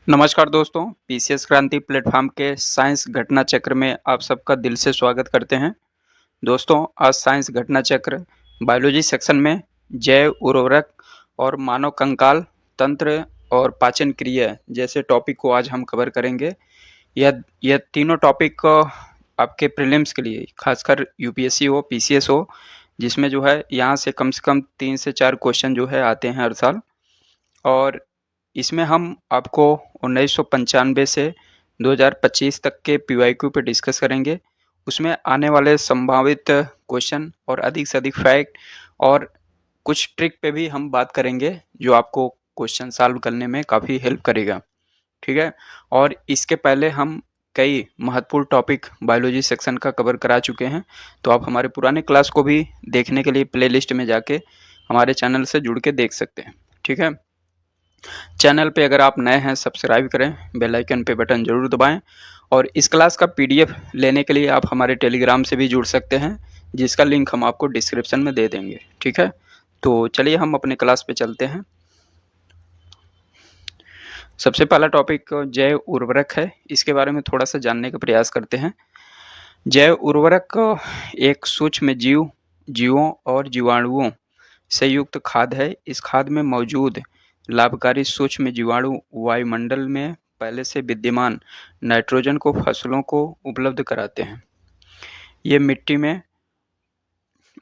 नमस्कार दोस्तों, पीसीएस क्रांति प्लेटफॉर्म के साइंस घटना चक्र में आप सबका दिल से स्वागत करते हैं। दोस्तों, आज साइंस घटना चक्र बायोलॉजी सेक्शन में जैव उर्वरक और मानव कंकाल तंत्र और पाचन क्रिया जैसे टॉपिक को आज हम कवर करेंगे। यह तीनों टॉपिक आपके प्रीलिम्स के लिए, खासकर यूपीएससी हो, पीसीएस हो, जिसमें जो है यहाँ से कम 3 से 4 क्वेश्चन जो है आते हैं हर साल। और इसमें हम आपको 1995 से 2025 तक के पीवाईक्यू पे डिस्कस करेंगे। उसमें आने वाले संभावित क्वेश्चन और अधिक से अधिक फैक्ट और कुछ ट्रिक पे भी हम बात करेंगे, जो आपको क्वेश्चन सॉल्व करने में काफ़ी हेल्प करेगा। ठीक है? और इसके पहले हम कई महत्वपूर्ण टॉपिक बायोलॉजी सेक्शन का कवर करा चुके हैं, तो आप हमारे पुराने क्लास को भी देखने के लिए प्लेलिस्ट में जाके हमारे चैनल से जुड़ के देख सकते हैं। ठीक है? चैनल पे अगर आप नए हैं, सब्सक्राइब करें, बेल आइकन पे बटन ज़रूर दबाएं और इस क्लास का पीडीएफ लेने के लिए आप हमारे टेलीग्राम से भी जुड़ सकते हैं, जिसका लिंक हम आपको डिस्क्रिप्शन में दे देंगे। ठीक है? तो चलिए हम अपने क्लास पे चलते हैं। सबसे पहला टॉपिक जैव उर्वरक है। इसके बारे में थोड़ा सा जानने का प्रयास करते हैं। जैव उर्वरक एक सूक्ष्म जीवों और जीवाणुओं से युक्त खाद है। इस खाद में मौजूद लाभकारी सूक्ष्म जीवाणु वायुमंडल में पहले से विद्यमान नाइट्रोजन को फसलों को उपलब्ध कराते हैं। ये मिट्टी में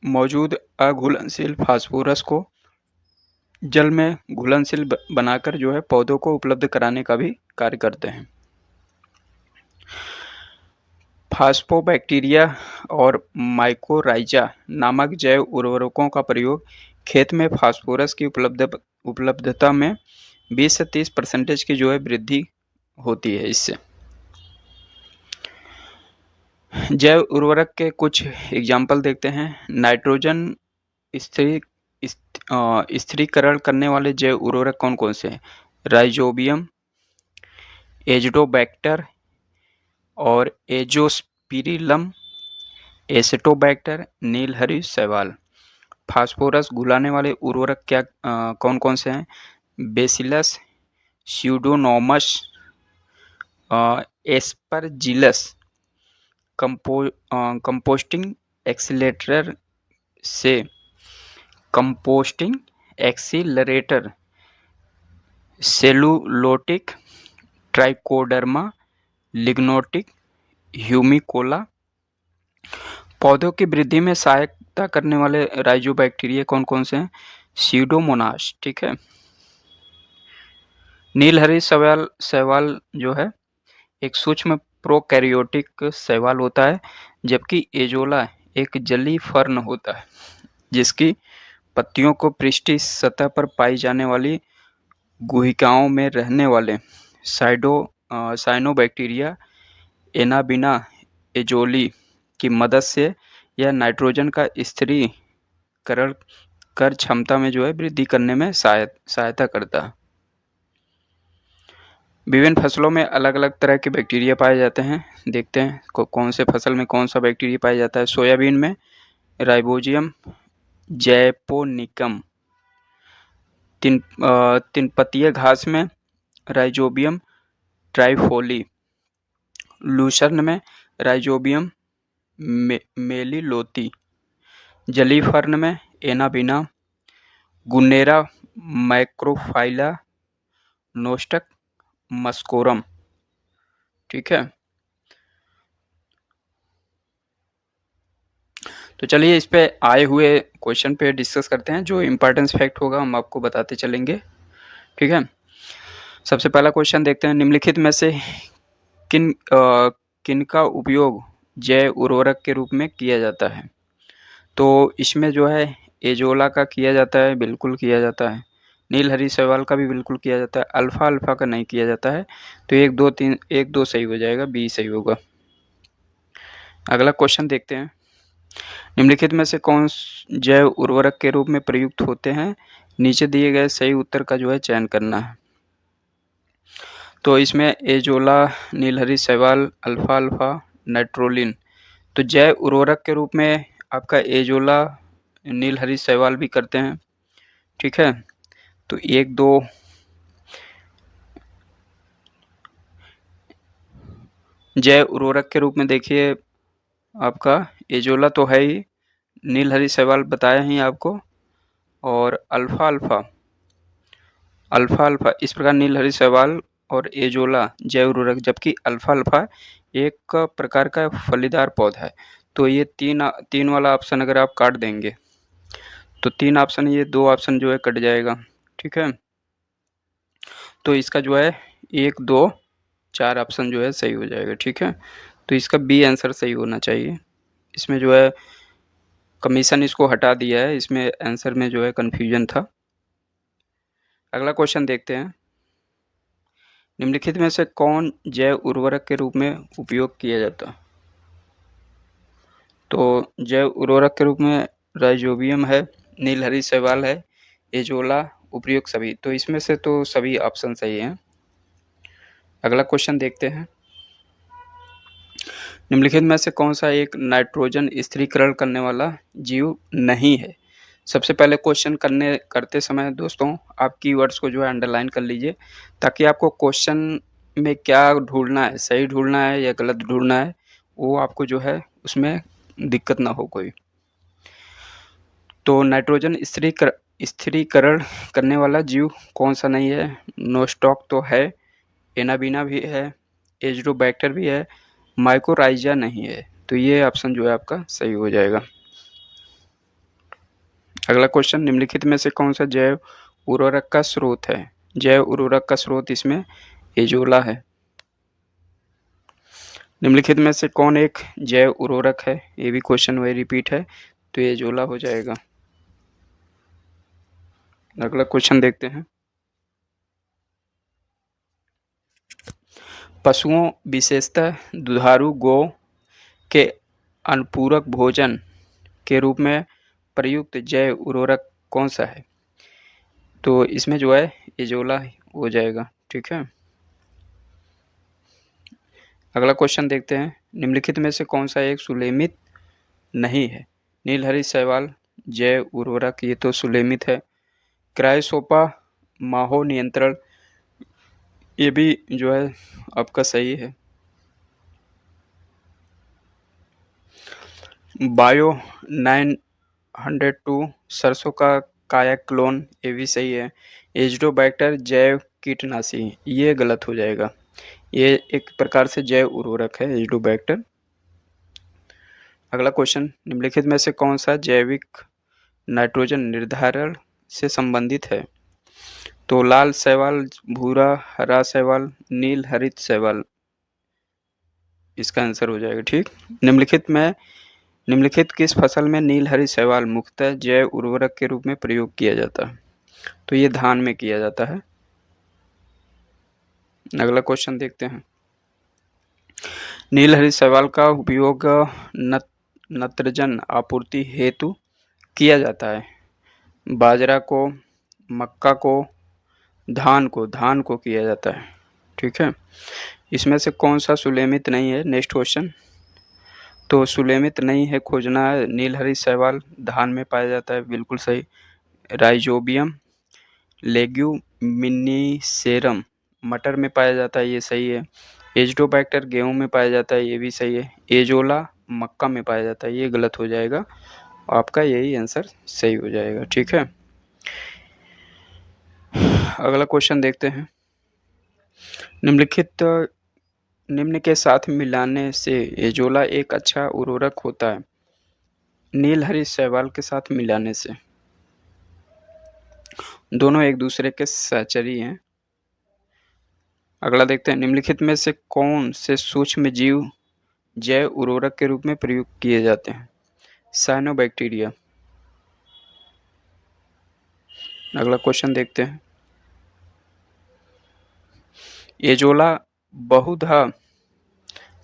मौजूद अघुलनशील फास्फोरस को जल में घुलनशील बनाकर जो है पौधों को उपलब्ध कराने का भी कार्य करते हैं। फास्फोबैक्टीरिया और माइकोराइजा नामक जैव उर्वरकों का प्रयोग खेत में फास्फोरस की उपलब्धता में 20 से 30% की जो है वृद्धि होती है। इससे जैव उर्वरक के कुछ एग्जाम्पल देखते हैं। नाइट्रोजन स्थिरीकरण करने वाले जैव उर्वरक कौन कौन से हैं? राइजोबियम, एजोडोबैक्टर और एजोस्पिरिलम, एसिटोबैक्टर, नीलहरी शैवाल। फास्फोरस घुलाने वाले उर्वरक कौन कौन से हैं? Bacillus, Pseudomonas, Aspergillus. Composting accelerator cellulolytic, Trichoderma, lignolytic, Humicola. पौधों की वृद्धि में सहायता करने वाले राइजोबैक्टीरिया कौन कौन से हैं? स्यूडोमोनास। ठीक है। नीलहरी शैवाल जो है एक सूक्ष्म प्रोकैरियोटिक शैवाल होता है, जबकि एजोला एक जलीय फर्न होता है, जिसकी पत्तियों को पृष्ठीय सतह पर पाई जाने वाली गुहिकाओं में रहने वाले साइनोबैक्टीरिया एनाबिना एजोली की मदद से यह नाइट्रोजन का स्थिरीकरण कर क्षमता में जो है वृद्धि करने में सहायता करता है। विभिन्न फसलों में अलग अलग तरह के बैक्टीरिया पाए जाते हैं। देखते हैं कौन से फसल में कौन सा बैक्टीरिया पाया जाता है। सोयाबीन में राइबोजियम जैपोनिकम, तिनपत्तीय घास में राइजोबियम ट्राइफोली, लूसर्न में राइजोबियम मेलिलोती, जलीय फर्न में एनाबिना, गुन्नेरा मैक्रोफाइला, नोस्टक मस्कोरम। ठीक है। तो चलिए इस पे आए हुए क्वेश्चन पे डिस्कस करते हैं। जो इम्पोर्टेंस फैक्ट होगा हम आपको बताते चलेंगे। ठीक है। सबसे पहला क्वेश्चन देखते हैं। निम्नलिखित में से किन का उपयोग जैव उर्वरक के रूप में किया जाता है? तो इसमें जो है एजोला का किया जाता है, बिल्कुल किया जाता है। नीलहरी शैवाल का भी बिल्कुल किया जाता है। अल्फा का नहीं किया जाता है। तो 1 2 सही हो जाएगा, बी सही होगा। अगला क्वेश्चन देखते हैं। निम्नलिखित में से कौन जैव उर्वरक के रूप में प्रयुक्त होते हैं? नीचे दिए गए सही उत्तर का जो है चयन करना है। तो इसमें एजोला, नीलहरी शैवाल, अल्फा, नाइट्रोलिन। तो जैव उर्वरक के रूप में आपका एजोला, नीलहरी शैवाल भी करते हैं। ठीक है। तो 1 2 जैव उर्वरक के रूप में देखिए आपका एजोला तो है ही, नील हरी शैवाल बताया ही आपको, और अल्फा अल्फा अल्फा अल्फा इस प्रकार नील हरी शैवाल और एजोला जैव उर्वरक, जबकि अल्फा अल्फा एक प्रकार का फलीदार पौधा है। तो ये तीन वाला ऑप्शन अगर आप काट देंगे तो 3 ऑप्शन, ये 2 ऑप्शन जो है कट जाएगा, ठीक है। तो इसका जो है 1, 2, 4 ऑप्शन जो है सही हो जाएगा, ठीक है। तो इसका बी आंसर सही होना चाहिए। इसमें जो है कमीशन इसको हटा दिया है, इसमें आंसर में जो है कन्फ्यूजन था। अगला क्वेश्चन देखते हैं। निम्नलिखित में से कौन जैव उर्वरक के रूप में उपयोग किया जाता है? तो जैव उर्वरक के रूप में राइजोबियम है, नील हरी शैवाल है, एजोला, उपयुक्त सभी। तो इसमें से तो सभी ऑप्शन सही हैं। अगला क्वेश्चन देखते हैं। निम्नलिखित में से कौन सा एक नाइट्रोजन स्थिरीकरण करने वाला जीव नहीं है? सबसे पहले क्वेश्चन करते समय दोस्तों आप कीवर्ड्स को जो है अंडरलाइन कर लीजिए, ताकि आपको क्वेश्चन में क्या ढूंढना है, सही ढूंढना है या गलत ढूंढना है, वो आपको जो है उसमें दिक्कत ना हो कोई। तो नाइट्रोजन स्थिरीकरण करने वाला जीव कौन सा नहीं है? नोस्टॉक तो है, एनाबीना भी है, एज़ोबैक्टर भी है, माइकोराइजा नहीं है। तो ये ऑप्शन जो है आपका सही हो जाएगा। अगला क्वेश्चन, निम्नलिखित में से कौन सा जैव उर्वरक का स्रोत है? जैव उर्वरक का स्रोत इसमें एजोला है। निम्नलिखित में से कौन एक जैव उर्वरक है? ये भी क्वेश्चन वही रिपीट है, तो एजोला हो जाएगा। अगला क्वेश्चन देखते हैं। पशुओं विशेषतः दुधारू गौ के अनुपूरक भोजन के रूप में प्रयुक्त जैव उर्वरक कौन सा है? तो इसमें जो है एजोला हो जाएगा, ठीक है। अगला क्वेश्चन देखते हैं। निम्नलिखित में से कौन सा एक सुलेमित नहीं है? नील हरी शैवाल जैव उर्वरक, ये तो सुलेमित है। क्रायोसोपा माहो नियंत्रण, ये भी जो है आपका सही है। बायो 902 सरसों का काया क्लोन, ये भी सही है। एज़ोबैक्टर जैव कीटनाशी, ये गलत हो जाएगा। ये एक प्रकार से जैव उर्वरक है एज़ोबैक्टर। अगला क्वेश्चन, निम्नलिखित में से कौन सा जैविक नाइट्रोजन निर्धारण से संबंधित है? तो लाल शैवाल, भूरा हरा शैवाल, नील हरित शैवाल, इसका आंसर हो जाएगा, ठीक। निम्नलिखित किस फसल में नील हरी शैवाल मुख्यतः जैव उर्वरक के रूप में प्रयोग किया जाता है? तो ये धान में किया जाता है। अगला क्वेश्चन देखते हैं। नील हरी शैवाल का उपयोग नत्रजन आपूर्ति हेतु किया जाता है। बाजरा को, मक्का को, धान को किया जाता है, ठीक है। इसमें से कौन सा सुलेमित नहीं है? Next question. तो सुलेमित नहीं है खोजना है। नील हरी शैवाल धान में पाया जाता है, बिल्कुल सही। राइजोबियम लेग्यूमिनिसेरम मटर में पाया जाता है, ये सही है। एज़ोबैक्टर गेहूं में पाया जाता है, ये भी सही है। एजोला मक्का में पाया जाता है, ये गलत हो जाएगा। आपका यही आंसर सही हो जाएगा, ठीक है। अगला क्वेश्चन देखते हैं। निम्न के साथ मिलाने से एजोला एक अच्छा उर्वरक होता है। नील हरी शैवाल के साथ मिलाने से, दोनों एक दूसरे के सहचरी हैं। अगला देखते हैं। निम्नलिखित में से कौन से सूक्ष्म जीव जैव उर्वरक के रूप में प्रयुक्त किए जाते हैं? साइनोबैक्टीरिया। अगला क्वेश्चन देखते हैं। एजोला बहुधा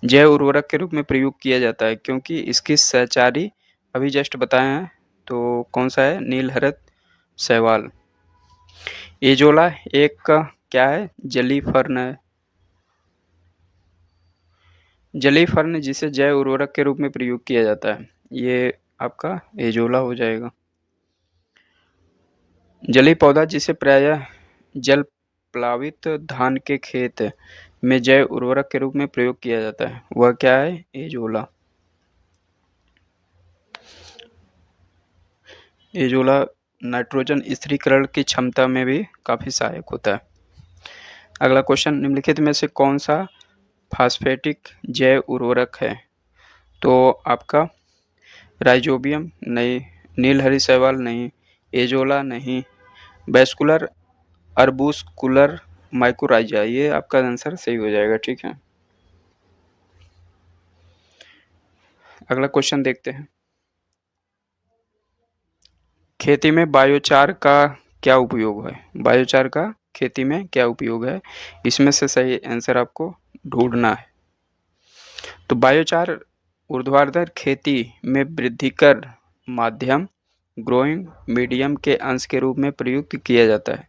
जैव उर्वरक के रूप में प्रयुक्त किया जाता है क्योंकि इसकी सहचारी अभी जस्ट बताए हैं। तो कौन सा है? नील हरित शैवाल। एजोला एक का क्या है? जली फर्न है। जली फर्न जिसे जैव उर्वरक के रूप में प्रयोग किया जाता है, ये आपका एजोला हो जाएगा। जली पौधा जिसे प्रायः जल प्लावित धान के खेत में जैव उर्वरक के रूप में प्रयोग किया जाता है, वह क्या है? एजोला। एजोला नाइट्रोजन स्थिरीकरण की क्षमता में भी काफ़ी सहायक होता है। अगला क्वेश्चन, निम्नलिखित में से कौन सा फास्फेटिक जैव उर्वरक है? तो आपका राइजोबियम नहीं, नीलहरी शैवाल नहीं, एजोला नहीं, वेस्कुलर अर्बुस्कुलर माइकोराइजा, ये आपका आंसर सही हो जाएगा। ठीक है, अगला क्वेश्चन देखते हैं। खेती में बायोचार का क्या उपयोग है? बायोचार का खेती में क्या उपयोग है? इसमें से सही आंसर आपको ढूंढना है। तो बायोचार ऊर्ध्वाधर खेती में वृद्धिकर माध्यम ग्रोइंग मीडियम के अंश के रूप में प्रयुक्त किया जाता है।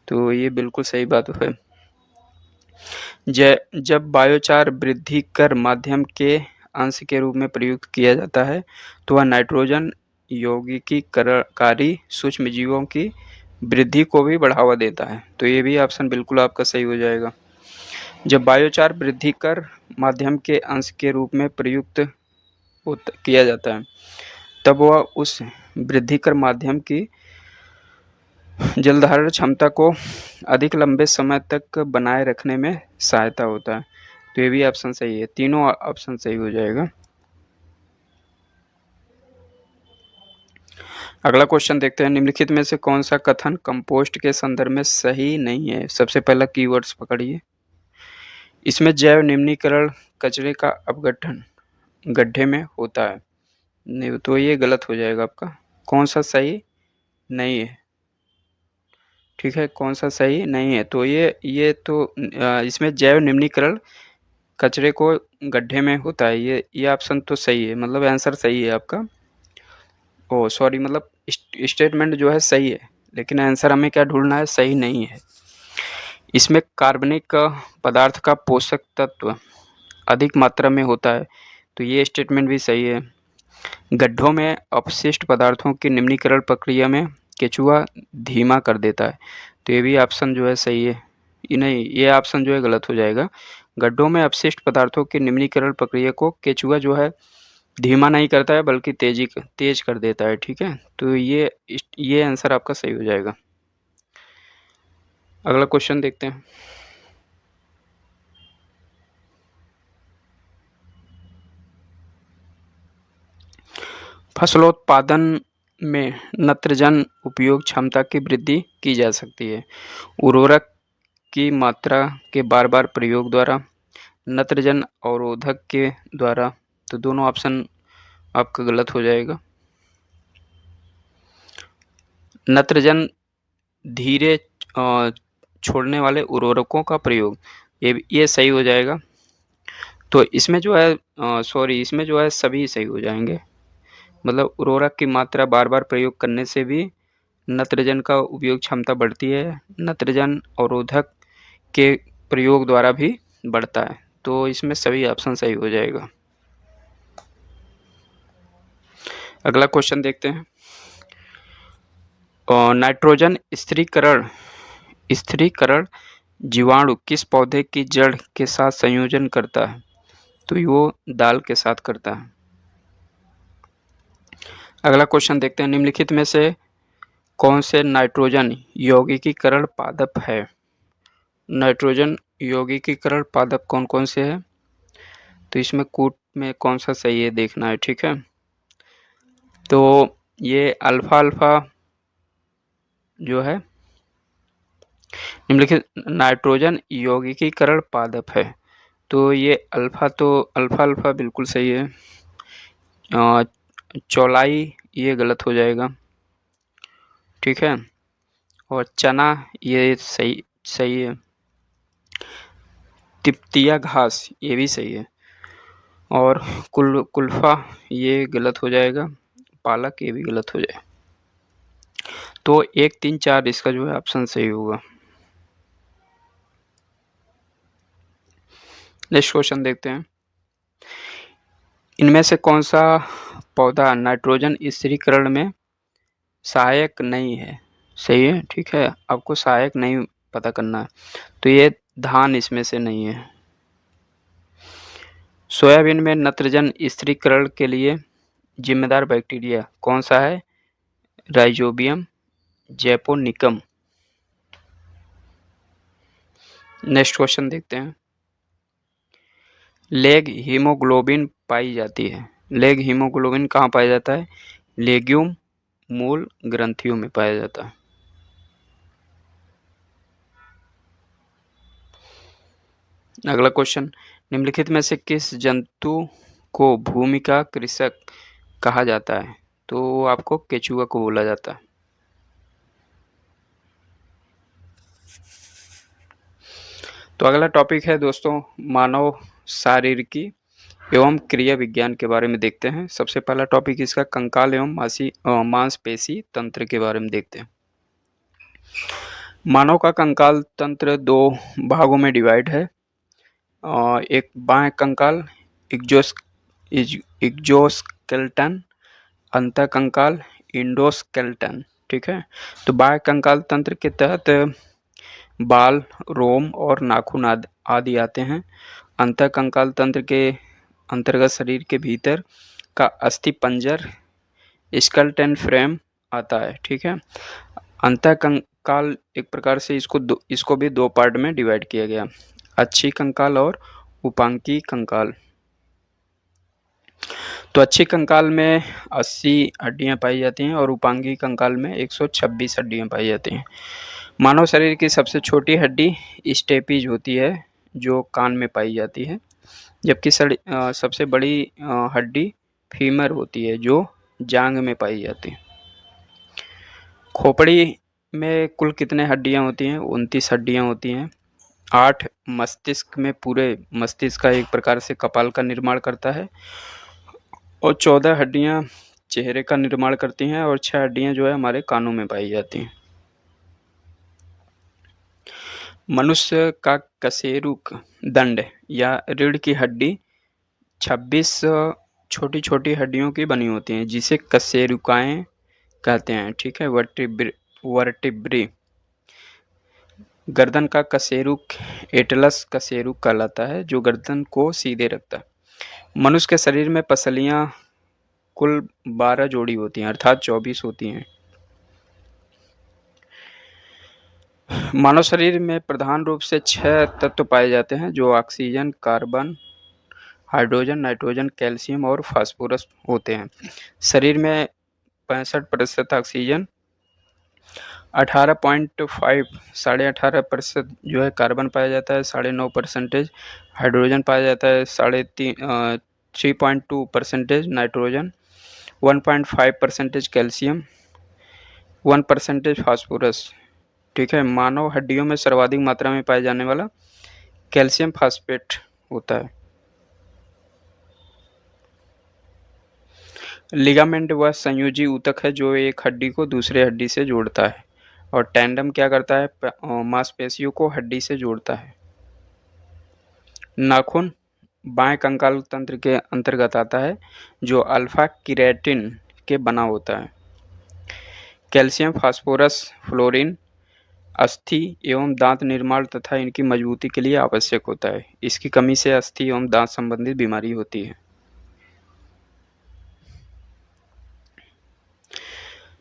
तो ये बिल्कुल सही बात है। जब बायोचार वृद्धिकर माध्यम के अंश के रूप में प्रयुक्त किया जाता है तो वह नाइट्रोजन यौगिकीकरणकारी सूक्ष्मजीवों की वृद्धि को भी बढ़ावा देता है। तो ये भी ऑप्शन बिल्कुल आपका सही हो जाएगा। जब बायोचार वृद्धिकर माध्यम के अंश के रूप में प्रयुक्त किया जाता है तब वह उस वृद्धिकर माध्यम की जलधारण क्षमता को अधिक लंबे समय तक बनाए रखने में सहायता होता है। तो ये भी ऑप्शन सही है, तीनों ऑप्शन सही हो जाएगा। अगला क्वेश्चन देखते हैं, निम्नलिखित में से कौन सा कथन कंपोस्ट के संदर्भ में सही नहीं है? सबसे पहला कीवर्ड्स पकड़िए। इसमें जैव निम्नीकरण कचरे का अपघटन गड्ढे में होता है, नहीं तो ये गलत हो जाएगा आपका। कौन सा सही नहीं है? ठीक है, कौन सा सही नहीं है? तो ये तो इसमें जैव निम्नीकरण कचरे को गड्ढे में होता है, ये ऑप्शन तो सही है, मतलब आंसर सही है आपका। ओ सॉरी, मतलब स्टेटमेंट जो है सही है, लेकिन आंसर हमें क्या ढूंढना है? सही नहीं है। इसमें कार्बनिक पदार्थ का पोषक तत्व अधिक मात्रा में होता है, तो ये स्टेटमेंट भी सही है। गड्ढों में अपशिष्ट पदार्थों की निम्नीकरण प्रक्रिया में केचुआ धीमा कर देता है, तो ये भी ऑप्शन जो है सही है। नहीं, ये ऑप्शन जो है गलत हो जाएगा। गड्ढों में अपशिष्ट पदार्थों की निम्नीकरण प्रक्रिया को केचुआ जो है धीमा नहीं करता है बल्कि तेज कर देता है। ठीक है, तो ये आंसर आपका सही हो जाएगा। अगला क्वेश्चन देखते हैं। फसलोत्पादन में नत्रजन उपयोग क्षमता की वृद्धि की जा सकती है उर्वरक की मात्रा के बार बार प्रयोग द्वारा, नत्रजन अवरोधक के द्वारा। तो दोनों ऑप्शन आपका गलत हो जाएगा। नत्रजन धीरे छोड़ने वाले उर्वरकों का प्रयोग, ये सही हो जाएगा। तो इसमें जो है इसमें जो है सभी सही हो जाएंगे। मतलब उर्वरक की मात्रा बार बार प्रयोग करने से भी नत्रजन का उपयोग क्षमता बढ़ती है, नत्रजन अवरोधक के प्रयोग द्वारा भी बढ़ता है। तो इसमें सभी ऑप्शन सही हो जाएगा। अगला क्वेश्चन देखते हैं। नाइट्रोजन स्थिरीकरण जीवाणु किस पौधे की जड़ के साथ संयोजन करता है? तो वो दाल के साथ करता है। अगला क्वेश्चन देखते हैं, निम्नलिखित में से कौन से नाइट्रोजन यौगिकीकरण पादप है? नाइट्रोजन यौगिकीकरण पादप कौन कौन से है? तो इसमें कूट में कौन सा सही है देखना है। ठीक है, तो ये अल्फा जो है निम्नलिखित नाइट्रोजन यौगिकीकरण पादप है, तो ये अल्फा बिल्कुल सही है। चौलाई ये गलत हो जाएगा। ठीक है, और चना ये सही है। तिप्तिया घास ये भी सही है, और कुल्फा ये गलत हो जाएगा। पालक ये भी गलत हो जाए। तो 1, 3, 4 इसका जो है ऑप्शन सही होगा। नेक्स्ट क्वेश्चन देखते हैं। इनमें से कौन सा पौधा नाइट्रोजन स्थिरीकरण में सहायक नहीं है? सही है, ठीक है, आपको सहायक नहीं पता करना है। तो ये धान इसमें से नहीं है। सोयाबीन में नत्रजन स्थिरीकरण के लिए जिम्मेदार बैक्टीरिया कौन सा है? Rhizobium japonicum. नेक्स्ट क्वेश्चन देखते हैं। लेग हीमोग्लोबिन पाई जाती है। लेग हीमोग्लोबिन कहाँ पाया जाता है? लेग्यूम मूल ग्रंथियों में पाया जाता है। अगला क्वेश्चन, निम्नलिखित में से किस जंतु को भूमि का कृषक कहा जाता है? तो आपको केचुआ को बोला जाता है। तो अगला टॉपिक है दोस्तों मानव शारीरिकी एवं क्रिया विज्ञान के बारे में देखते हैं। सबसे पहला टॉपिक इसका कंकाल एवं मांसपेशी तंत्र के बारे में देखते हैं। मानव का कंकाल तंत्र दो भागों में डिवाइड है। एक बाएं कंकाल इग्जोस्केलेटन, अंतःकंकाल इंडोस्केलेटन। ठीक है, तो बाएं कंकाल तंत्र के तहत बाल, रोम और नाखून आदि आते हैं। अंतःकंकाल तंत्र के अंतर्गत शरीर के भीतर का अस्थि पंजर स्केलेटन फ्रेम आता है। ठीक है, अंतःकंकाल एक प्रकार से इसको भी दो पार्ट में डिवाइड किया गया, अच्छी कंकाल और उपांकी कंकाल। तो अच्छी कंकाल में 80 हड्डियां पाई जाती हैं और उपांगी कंकाल में 126 हड्डियां पाई जाती हैं। मानव शरीर की सबसे छोटी हड्डी स्टेपीज होती है जो कान में पाई जाती है, जबकि सबसे बड़ी हड्डी फीमर होती है जो जांघ में पाई जाती है। खोपड़ी में कुल कितने हड्डियां होती हैं? 29 हड्डियां होती हैं। 8 मस्तिष्क में, पूरे मस्तिष्क का एक प्रकार से कपाल का निर्माण करता है, और 14 हड्डियां चेहरे का निर्माण करती हैं, और 6 हड्डियां जो है हमारे कानों में पाई जाती हैं। मनुष्य का कशेरुक दंड या रीढ़ की हड्डी 26 छोटी छोटी हड्डियों की बनी होती हैं जिसे कशेरुकाएं कहते हैं। ठीक है, वर्टिब्री। गर्दन का कशेरुक एटलस कशेरुक कहलाता है जो गर्दन को सीधे रखता है। मनुष्य के शरीर में पसलियां कुल 12 जोड़ी होती हैं, अर्थात 24 होती हैं। मानव शरीर में प्रधान रूप से 6 तत्व पाए जाते हैं जो oxygen, carbon, hydrogen, nitrogen, calcium और फास्फोरस होते हैं। शरीर में 65% ऑक्सीजन, 18.5 18.5% जो है कार्बन पाया जाता है, 9.5% हाइड्रोजन पाया जाता है, 3.2% नाइट्रोजन, 1.5% कैल्शियम, 1% फास्फोरस। ठीक है, मानव हड्डियों में सर्वाधिक मात्रा में पाए जाने वाला कैल्शियम फास्फेट होता है। लिगामेंट वह संयोजी ऊतक है जो एक हड्डी को दूसरे हड्डी से जोड़ता है, और टेंडम क्या करता है? मांसपेशियों को हड्डी से जोड़ता है। नाखून बाएं कंकाल तंत्र के अंतर्गत आता है जो अल्फा कीरेटिन के बना होता है। कैल्शियम, फास्फोरस, फ्लोरीन अस्थि एवं दांत निर्माण तथा इनकी मजबूती के लिए आवश्यक होता है। इसकी कमी से अस्थि एवं दांत संबंधित बीमारी होती है।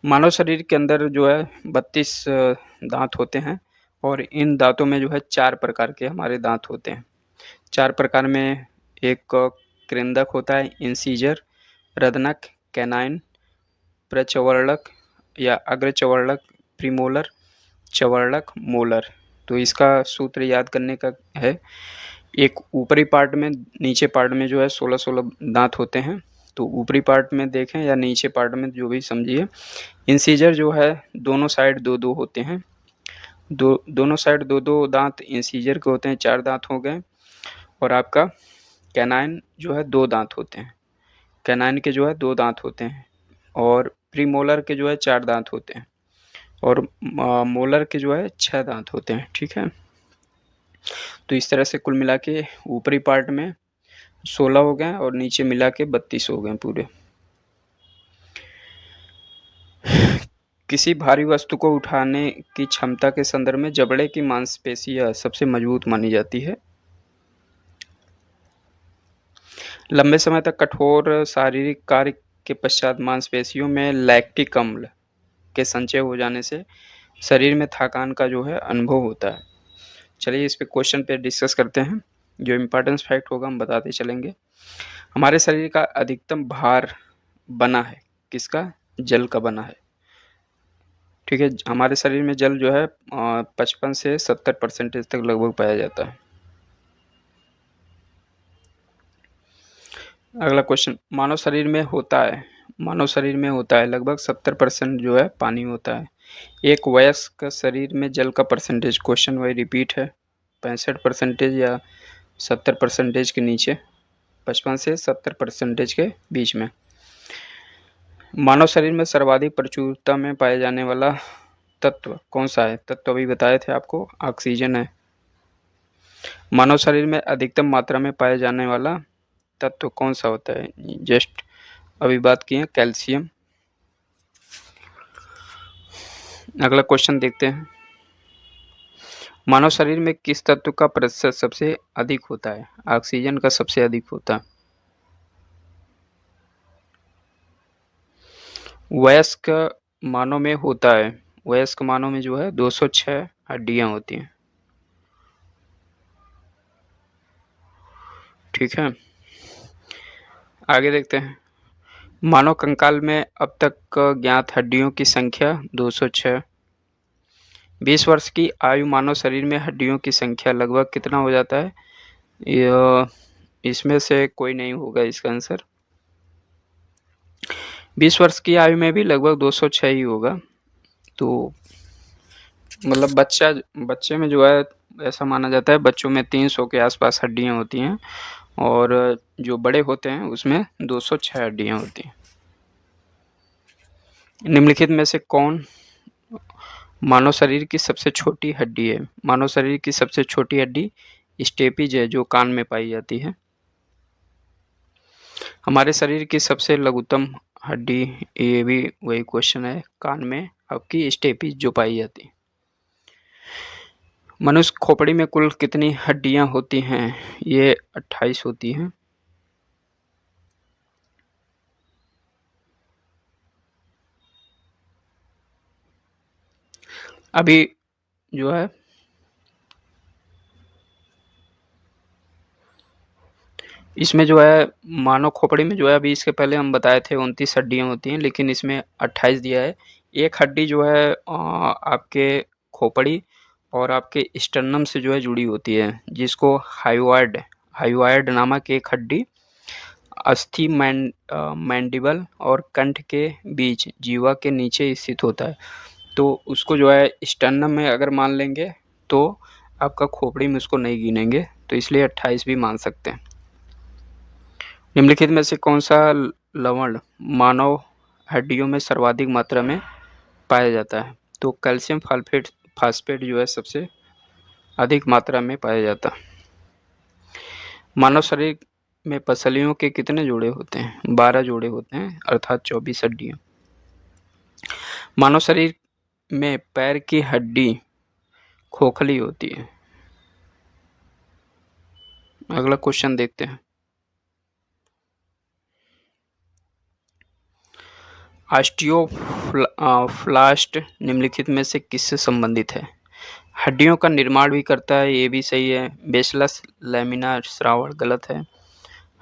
मानव शरीर के अंदर जो है 32 दांत होते हैं, और इन दांतों में जो है 4 प्रकार के हमारे दांत होते हैं। 4 प्रकार में एक कृंदक होता है, इंसीजर, रदनक, कैनाइन, प्रचवर्णक या अग्रचवर्णक, प्रीमोलर, चवर्णक, मोलर। तो इसका सूत्र याद करने का है, एक ऊपरी पार्ट में, नीचे पार्ट में जो है 16 दांत होते हैं। तो ऊपरी पार्ट में देखें या नीचे पार्ट में, जो भी समझिए। इंसीजर जो है दोनों साइड 2-2 होते हैं, दोनों साइड 2-2 दांत इंसीजर के होते हैं, 4 दांत हो गए। और आपका कैनाइन जो है 2 दांत होते हैं, कैनाइन के जो है 2 दांत होते हैं, और प्रीमोलर के जो है 4 दांत होते हैं, और मोलर के जो है 6 दांत होते हैं। ठीक है, तो इस तरह से कुल मिला के ऊपरी पार्ट में 16 हो गए और नीचे मिला के 32 हो गए पूरे। किसी भारी वस्तु को उठाने की क्षमता के संदर्भ में जबड़े की मांसपेशियां सबसे मजबूत मानी जाती है। लंबे समय तक कठोर शारीरिक कार्य के पश्चात मांसपेशियों में लैक्टिक अम्ल के संचय हो जाने से शरीर में थकान का जो है अनुभव होता है। चलिए इस पे क्वेश्चन पे डिस्कस करते हैं। जो इम्पोर्टेंस फैक्ट होगा हम बताते चलेंगे। हमारे शरीर का अधिकतम भार बना है किसका? जल का बना है। ठीक है, हमारे शरीर में जल जो है 55 से 70% तक लगभग पाया जाता है। अगला क्वेश्चन, मानव शरीर में होता है लगभग 70% जो है पानी होता है। एक वयस्क शरीर में जल का परसेंटेज, क्वेश्चन वही रिपीट है, 65% या 70% के नीचे, 55 से 70% के बीच में। मानव शरीर में सर्वाधिक प्रचुरता में पाए जाने वाला तत्व कौन सा है? तत्व अभी बताए थे आपको, ऑक्सीजन है। मानव शरीर में अधिकतम मात्रा में पाए जाने वाला तत्व कौन सा होता है? जस्ट अभी बात की है, कैल्शियम। अगला क्वेश्चन देखते हैं, मानव शरीर में किस तत्व का प्रतिशत सबसे अधिक होता है? ऑक्सीजन का सबसे अधिक होता है। वयस्क मानव में होता है, वयस्क मानव में जो है 206 हड्डियां होती हैं। ठीक है, आगे देखते हैं, मानव कंकाल में अब तक ज्ञात हड्डियों की संख्या 206। 20 वर्ष की आयु मानव शरीर में हड्डियों की संख्या लगभग कितना हो जाता है? इसमें से कोई नहीं होगा इसका आंसर। 20 वर्ष की आयु में भी लगभग 206 ही होगा। तो मतलब बच्चे में जो है ऐसा माना जाता है, बच्चों में 300 के आसपास हड्डियां होती हैं और जो बड़े होते हैं उसमें 206 हड्डियां होती हैं। निम्नलिखित में से कौन मानव शरीर की सबसे छोटी हड्डी है? मानव शरीर की सबसे छोटी हड्डी स्टेपिज है, जो कान में पाई जाती है। हमारे शरीर की सबसे लघुतम हड्डी, ये भी वही क्वेश्चन है, कान में आपकी स्टेपिज जो पाई जाती है। मनुष्य खोपड़ी में कुल कितनी हड्डियां होती हैं? ये 28 होती हैं। अभी जो है इसमें जो है मानव खोपड़ी में जो है, अभी इसके पहले हम बताए थे 29 हड्डियां होती हैं, लेकिन इसमें 28 दिया है। एक हड्डी जो है आपके खोपड़ी और आपके स्टर्नम से जो है जुड़ी होती है, जिसको हाइवायड नामक एक हड्डी अस्थि मैंडिबल और कंठ के बीच जीवा के नीचे स्थित होता है। तो उसको जो है स्टर्नम में अगर मान लेंगे तो आपका खोपड़ी में उसको नहीं गिनेंगे, तो इसलिए 28 भी मान सकते हैं। निम्नलिखित में से कौन सा लवण मानव हड्डियों में सर्वाधिक मात्रा में पाया जाता है? तो कैल्शियम फास्फेट जो है सबसे अधिक मात्रा में पाया जाता है। मानव शरीर में पसलियों के कितने जोड़े होते हैं? 12 जोड़े होते हैं, अर्थात 24 हड्डियां। मानव शरीर में पैर की हड्डी खोखली होती है। अगला क्वेश्चन देखते हैं, ऑस्टियोब्लास्ट निम्नलिखित में से किससे संबंधित है? हड्डियों का निर्माण भी करता है, ये भी सही है। बेसलस लैमिनार श्रावण गलत है।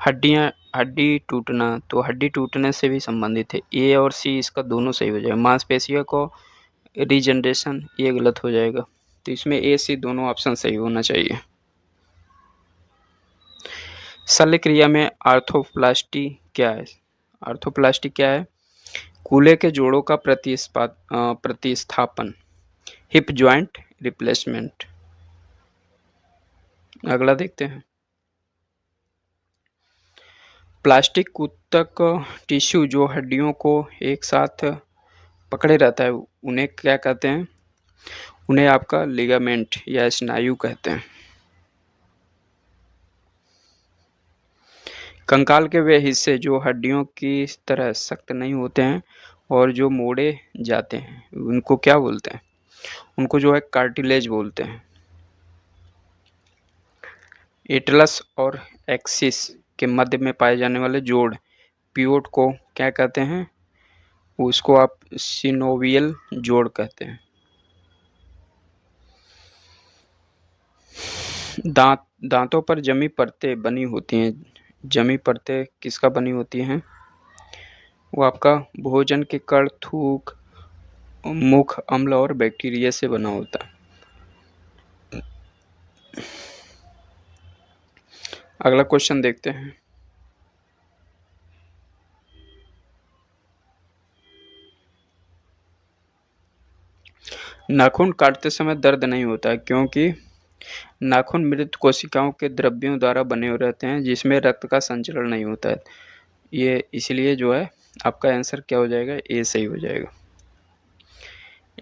हड्डी टूटना, तो हड्डी टूटने से भी संबंधित है, ए और सी इसका दोनों सही हो जाएगा। मांसपेशियों को रीजनरेशन, ये गलत हो जाएगा, तो इसमें ए सी दोनों ऑप्शन सही होना चाहिए। शल्य क्रिया में आर्थोप्लास्टी क्या है? आर्थोप्लास्टी क्या है? कूल्हे के जोड़ों का प्रतिस्थापन, हिप जॉइंट रिप्लेसमेंट। अगला देखते हैं, प्लास्टिक ऊतक टिश्यू जो हड्डियों को एक साथ पकड़े रहता है, उन्हें क्या कहते हैं? उन्हें आपका लिगामेंट या स्नायु कहते हैं। कंकाल के वे हिस्से जो हड्डियों की तरह सख्त नहीं होते हैं और जो मोड़े जाते हैं, उनको क्या बोलते हैं? उनको जो है कार्टिलेज बोलते हैं। एटलस और एक्सिस के मध्य में पाए जाने वाले जोड़ पिवोट को क्या कहते हैं? उसको आप सिनोवियल जोड़ कहते हैं। दांतों पर जमी परतें बनी होती हैं। जमी परतें किसका बनी होती हैं? वो आपका भोजन के कण, थूक, मुख अम्ल और बैक्टीरिया से बना होता है। अगला क्वेश्चन देखते हैं। नाखून काटते समय दर्द नहीं होता है क्योंकि नाखून मृत कोशिकाओं के द्रव्यों द्वारा बने हुए रहते हैं जिसमें रक्त का संचरण नहीं होता है। ये इसलिए जो है आपका आंसर क्या हो जाएगा? ए सही हो जाएगा।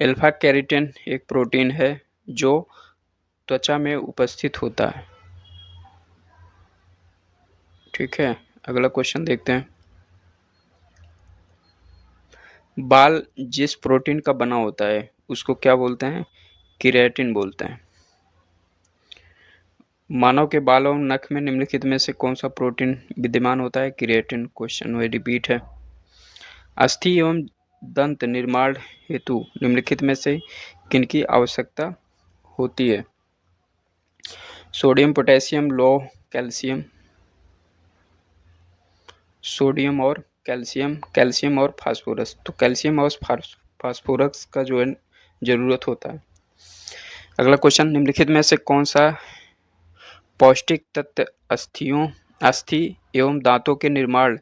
अल्फा केराटिन एक प्रोटीन है जो त्वचा में उपस्थित होता है। ठीक है, अगला क्वेश्चन देखते हैं। बाल जिस प्रोटीन का बना होता है उसको क्या बोलते हैं? केराटिन बोलते हैं। मानव के बाल और नख में निम्नलिखित में से कौन सा प्रोटीन विद्यमान होता है? केराटिन। क्वेश्चन वही रिपीट है। अस्थि एवं दंत निर्माण हेतु निम्नलिखित में से किनकी आवश्यकता होती है? सोडियम, पोटेशियम, लौह, कैल्शियम। सोडियम और कैल्शियम, कैल्शियम और फास्फोरस। तो कैल्शियम और फास्फोरस का जो है जरूरत होता है। अगला क्वेश्चन, निम्नलिखित में से कौन सा पौष्टिक तत्व अस्थि एवं दांतों के निर्माण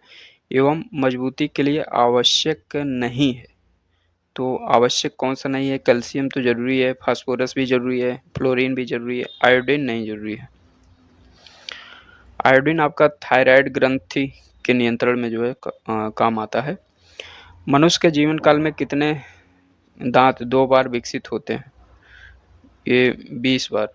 एवं मजबूती के लिए आवश्यक नहीं है? तो आवश्यक कौन सा नहीं है? कैल्शियम तो जरूरी है, फास्फोरस भी जरूरी है, फ्लोरीन भी जरूरी है, आयोडीन नहीं जरूरी है। आयोडीन आपका थायराइड ग्रंथि के नियंत्रण में जो है काम आता है। मनुष्य के जीवन काल में कितने दांत 2 बार विकसित होते हैं? ये 20 बार।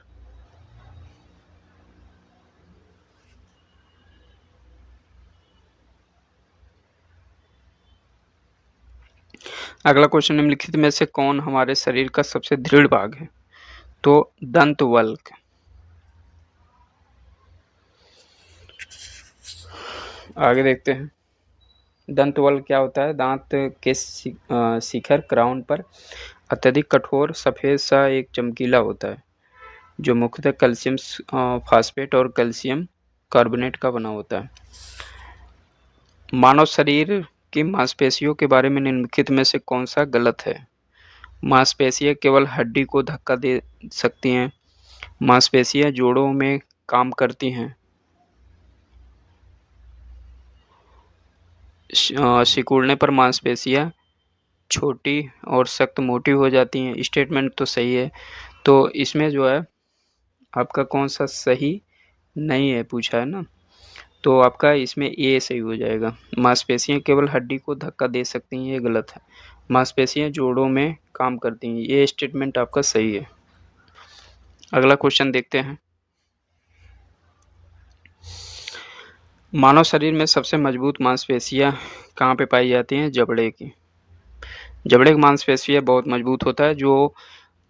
अगला क्वेश्चन, निम्नलिखित में से कौन हमारे शरीर का सबसे दृढ़ भाग है? तो दंतवल्क। आगे देखते हैं। दंतवल्क क्या होता है? दांत के शिखर क्राउन पर अत्यधिक कठोर सफेद सा एक चमकीला होता है जो मुख्यतः कैल्शियम फास्फेट और कैल्शियम कार्बोनेट का बना होता है। मानव शरीर की मांसपेशियों के बारे में निम्नलिखित में से कौन सा गलत है? मांसपेशियां केवल हड्डी को धक्का दे सकती हैं। मांसपेशियां जोड़ों में काम करती हैं। सिकुड़ने पर मांसपेशियां छोटी और सख्त मोटी हो जाती हैं। स्टेटमेंट तो सही है। तो इसमें जो है आपका कौन सा सही नहीं है पूछा है ना, तो आपका इसमें ए सही हो जाएगा। मांसपेशियां केवल हड्डी को धक्का दे सकती हैं, ये गलत है। मांसपेशियां जोड़ों में काम करती हैं, ये स्टेटमेंट आपका सही है। अगला क्वेश्चन देखते हैं। मानव शरीर में सबसे मजबूत मांसपेशियां कहाँ पे पाई जाती हैं? जबड़े की। जबड़े की मांसपेशियां बहुत मजबूत होता है जो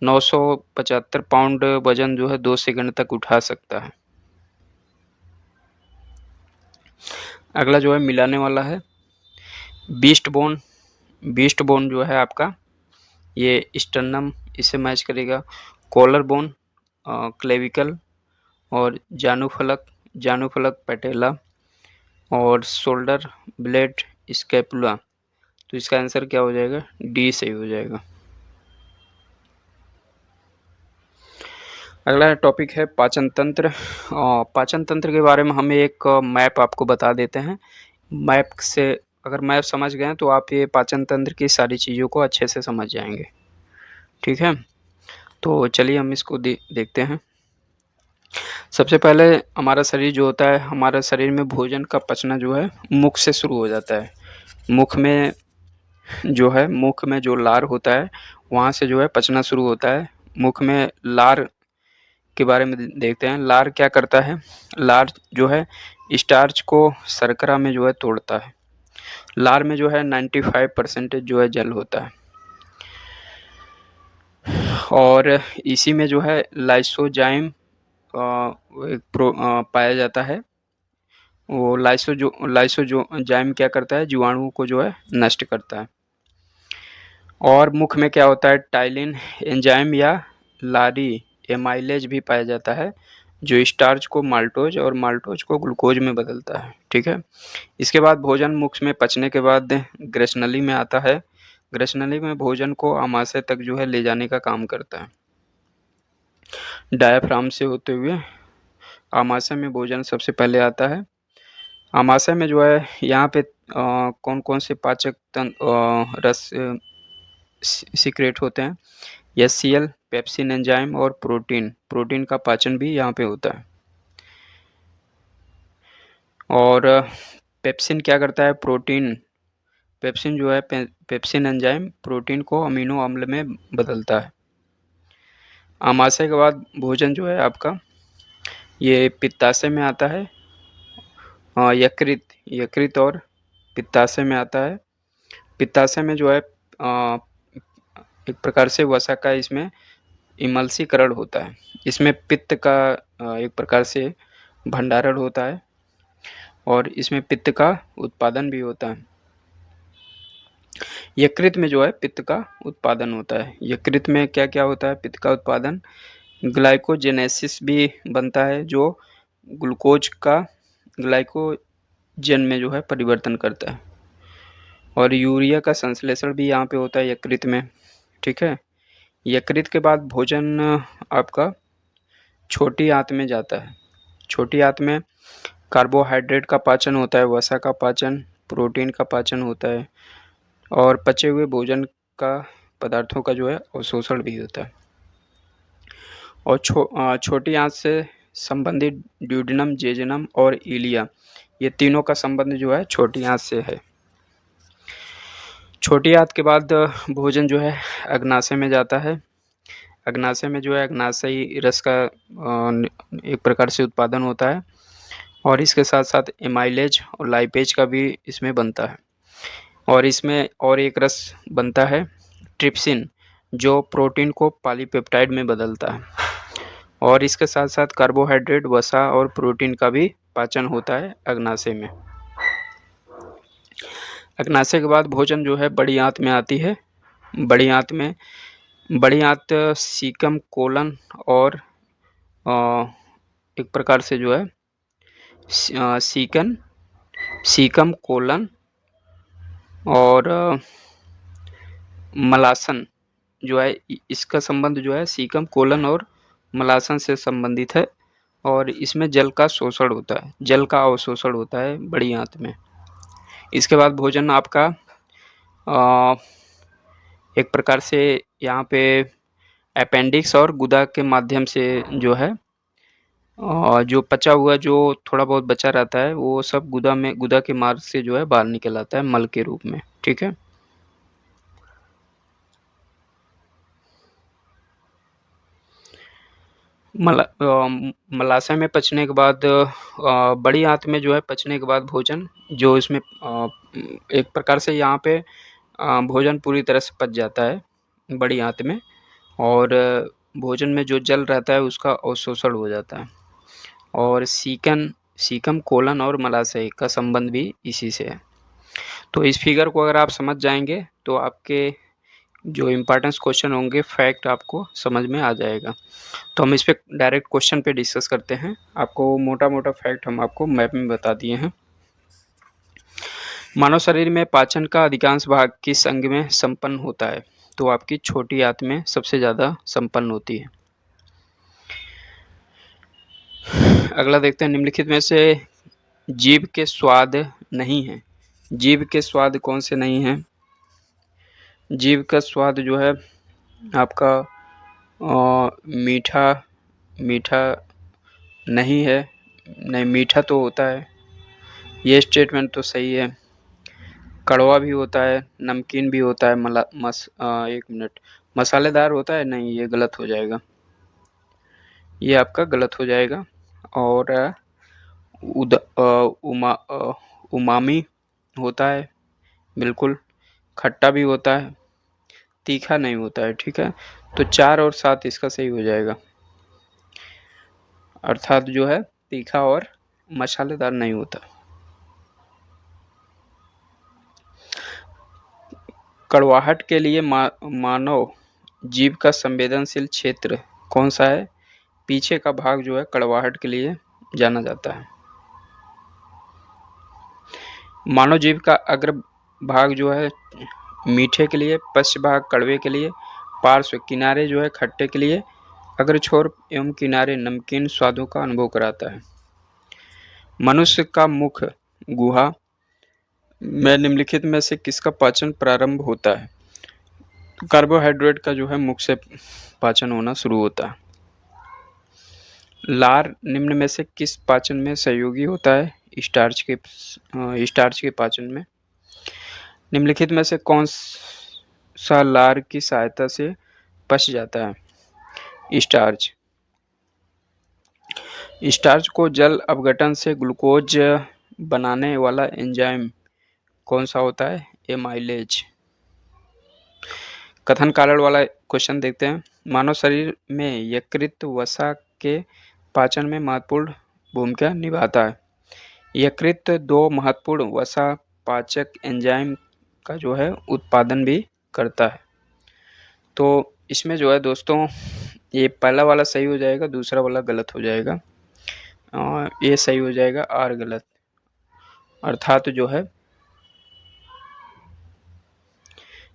975 पाउंड वजन जो है 2 सेकंड तक उठा सकता है। अगला जो है मिलाने वाला है बीस्ट बोन। बीस्ट बोन जो है आपका ये स्टर्नम इससे मैच करेगा। कॉलर बोन, क्लेविकल और जानुफलक, जानुफलक पैटेला और शोल्डर ब्लेड स्कैपुला। तो इसका आंसर क्या हो जाएगा? डी सही हो जाएगा। अगला टॉपिक है पाचन तंत्र। पाचन तंत्र के बारे में हम एक मैप आपको बता देते हैं। मैप से अगर मैप समझ गए तो आप ये पाचन तंत्र की सारी चीज़ों को अच्छे से समझ जाएंगे। ठीक है, तो चलिए हम इसको देखते हैं। सबसे पहले हमारा शरीर जो होता है, हमारा शरीर में भोजन का पचना जो है मुख से शुरू हो जाता है। मुख में जो लार होता है वहाँ से जो है पचना शुरू होता है। मुख में लार के बारे में देखते हैं। लार क्या करता है? लार जो है स्टार्च को शर्करा में जो है तोड़ता है। लार में जो है 95% जो है जल होता है और इसी में जो है लाइसोजाइम पाया जाता है वो लाइसोजाइम क्या करता है, जीवाणुओं को जो है नष्ट करता है। और मुख में क्या होता है, टाइलिन एंजाइम या लारी एमाइलेज भी पाया जाता है, जो स्टार्च को माल्टोज और माल्टोज को ग्लूकोज में बदलता है। ठीक है। इसके बाद भोजन मुख में पचने के बाद ग्रसनली में आता है। ग्रसनली में भोजन को आमाशय तक जो है ले जाने का काम करता है। डायाफ्राम से होते हुए आमाशय में भोजन सबसे पहले आता है। आमाशय में जो है यहाँ पे कौन कौन से पाचक रस सीक्रेट होते हैं, एचसीएल, पेप्सिन एंजाइम और प्रोटीन। प्रोटीन का पाचन भी यहाँ पे होता है। और पेप्सिन क्या करता है, पेप्सिन जो है पेप्सिन एंजाइम प्रोटीन को अमीनो अम्ल में बदलता है। आमाशय के बाद भोजन जो है आपका ये पित्ताशय में आता है। यकृत और पित्ताशय में आता है। पित्ताशय में जो है एक प्रकार से वसा का इसमें इमल्सीकरण होता है। इसमें पित्त का एक प्रकार से भंडारण होता है और इसमें पित्त का उत्पादन भी होता है। यकृत में जो है पित्त का उत्पादन होता है। यकृत में क्या क्या होता है, पित्त का उत्पादन, ग्लाइकोजेनेसिस भी बनता है जो ग्लूकोज का ग्लाइकोजन में जो है परिवर्तन करता है। और यूरिया का संश्लेषण भी यहाँ पे होता है यकृत में। ठीक है। यकृत के बाद भोजन आपका छोटी आंत में जाता है। छोटी आंत में कार्बोहाइड्रेट का पाचन होता है, वसा का पाचन, प्रोटीन का पाचन होता है और पचे हुए भोजन का पदार्थों का जो है अवशोषण भी होता है। और छोटी आंत से संबंधित ड्यूडेनम, जेजुनम और इलिया, ये तीनों का संबंध जो है छोटी आंत से है। छोटी आंत के बाद भोजन जो है अग्नाशय में जाता है। अग्नाशय में जो है अग्नाशयी रस का एक प्रकार से उत्पादन होता है और इसके साथ साथ एमाइलेज और लाइपेज का भी इसमें बनता है। और इसमें और एक रस बनता है ट्रिप्सिन, जो प्रोटीन को पॉलीपेप्टाइड में बदलता है। और इसके साथ साथ कार्बोहाइड्रेट, वसा और प्रोटीन का भी पाचन होता है अग्नाशय में। अग्नाशय के बाद भोजन जो है बड़ी आंत में आती है। बड़ी आंत सीकम, कोलन और एक प्रकार से जो है सीकम, कोलन और मलासन जो है, इसका संबंध जो है सीकम, कोलन और मलासन से संबंधित है। और इसमें जल का शोषण होता है, जल का अवशोषण होता है बड़ी आंत में। इसके बाद भोजन आपका एक प्रकार से यहाँ पे अपेंडिक्स और गुदा के माध्यम से जो है जो पचा हुआ जो थोड़ा बहुत बचा रहता है वो सब गुदा के मार्ग से जो है बाहर निकल आता है मल के रूप में। ठीक है। मलाशय में पचने के बाद बड़ी आंत में जो है पचने के बाद भोजन जो इसमें एक प्रकार से यहाँ पे भोजन पूरी तरह से पच जाता है बड़ी आंत में और भोजन में जो जल रहता है उसका अवशोषण हो जाता है। और सीकम, कोलन और मलाशय का संबंध भी इसी से है। तो इस फिगर को अगर आप समझ जाएंगे तो आपके जो इम्पोर्टेंस क्वेश्चन होंगे फैक्ट आपको समझ में आ जाएगा। तो हम इस पे डायरेक्ट क्वेश्चन पे डिस्कस करते हैं। आपको मोटा मोटा फैक्ट हम आपको मैप में बता दिए हैं। मानव शरीर में पाचन का अधिकांश भाग किस अंग में संपन्न होता है, तो आपकी छोटी आंत में सबसे ज़्यादा संपन्न होती है। अगला देखते हैं, निम्नलिखित में से जीभ के स्वाद नहीं है। जीभ के स्वाद कौन से नहीं हैं? जीभ का स्वाद जो है आपका मीठा नहीं है। नहीं, मीठा तो होता है, ये स्टेटमेंट तो सही है। कड़वा भी होता है, नमकीन भी होता है, एक मिनट, मसालेदार होता है, नहीं, ये गलत हो जाएगा, ये आपका गलत हो जाएगा। और उमामी होता है, बिल्कुल। खट्टा भी होता है, तीखा नहीं होता है। ठीक है। तो 4 और 7 इसका सही हो जाएगा, अर्थात जो है तीखा और मसालेदार नहीं होता। कड़वाहट के लिए मानव जीभ का संवेदनशील क्षेत्र कौन सा है? पीछे का भाग जो है कड़वाहट के लिए जाना जाता है। मानव जीभ का अग्र भाग जो है मीठे के लिए, पश्च भाग कड़वे के लिए, पार्श्व किनारे जो है खट्टे के लिए, अग्र छोर एवं किनारे नमकीन स्वादों का अनुभव कराता है। मनुष्य का मुख गुहा में निम्नलिखित में से किसका पाचन प्रारंभ होता है? कार्बोहाइड्रेट का जो है मुख से पाचन होना शुरू होता है। लार निम्न में से किस पाचन में सहयोगी होता है? स्टार्च के पाचन में। निम्नलिखित में से कौन सा लार की सहायता से पच जाता है? स्टार्च। स्टार्च को जल अपघटन से ग्लूकोज बनाने वाला एंजाइम कौन सा होता है? एमाइलेज। कथन कारण वाला क्वेश्चन देखते हैं। मानव शरीर में यकृत वसा के पाचन में महत्वपूर्ण भूमिका निभाता है। यकृत दो महत्वपूर्ण वसा पाचक एंजाइम का जो है उत्पादन भी करता है। तो इसमें जो है दोस्तों ये पहला वाला सही हो जाएगा, दूसरा वाला गलत हो जाएगा, ये सही हो जाएगा, आर गलत। अर्थात जो है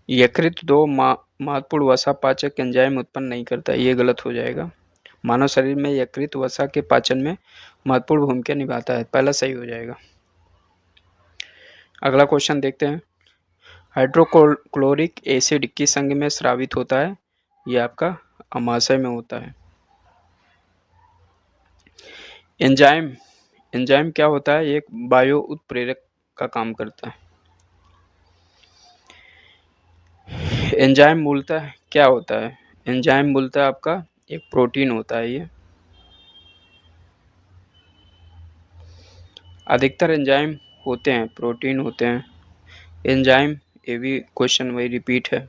यकृत दो महत्वपूर्ण वसा पाचक एंजाइम उत्पन्न नहीं करता, ये गलत हो जाएगा। मानव शरीर में यकृत वसा के पाचन में महत्वपूर्ण भूमिका निभाता है, पहला सही हो जाएगा। अगला क्वेश्चन देखते हैं। हाइड्रोक्लोरिक एसिड किस अंग में स्रावित होता है? ये आपका अमाशय में होता है। एंजाइम क्या होता है? एक बायो उत्प्रेरक का काम करता है। एंजाइम मूलतः क्या होता है? एंजाइम मूलतः आपका एक प्रोटीन होता है। ये अधिकतर एंजाइम होते हैं प्रोटीन होते हैं। एंजाइम, ये भी क्वेश्चन वही रिपीट है।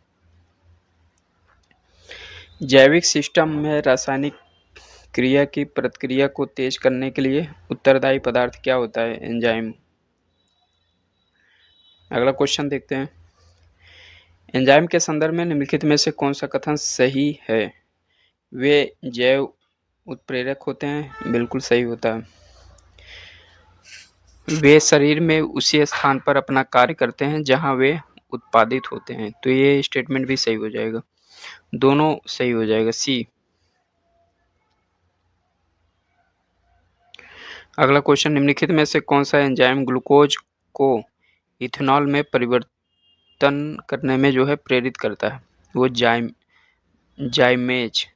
जैविक सिस्टम में रासायनिक क्रिया की प्रतिक्रिया को तेज करने के लिए उत्तरदायी पदार्थ क्या होता है? एंजाइम। अगला क्वेश्चन देखते हैं। एंजाइम के संदर्भ में निम्नलिखित में से कौन सा कथन सही है? वे जैव उत्प्रेरक होते हैं, बिल्कुल सही होता है। वे शरीर में उसी स्थान पर अपना कार्य करते हैं जहां वे उत्पादित होते हैं, तो ये स्टेटमेंट भी सही हो जाएगा, दोनों सही हो जाएगा, सी। अगला क्वेश्चन। निम्नलिखित में से कौन सा एंजाइम ग्लूकोज को इथेनॉल में परिवर्तन करने में जो है प्रेरित करता है? वो जाइमेज।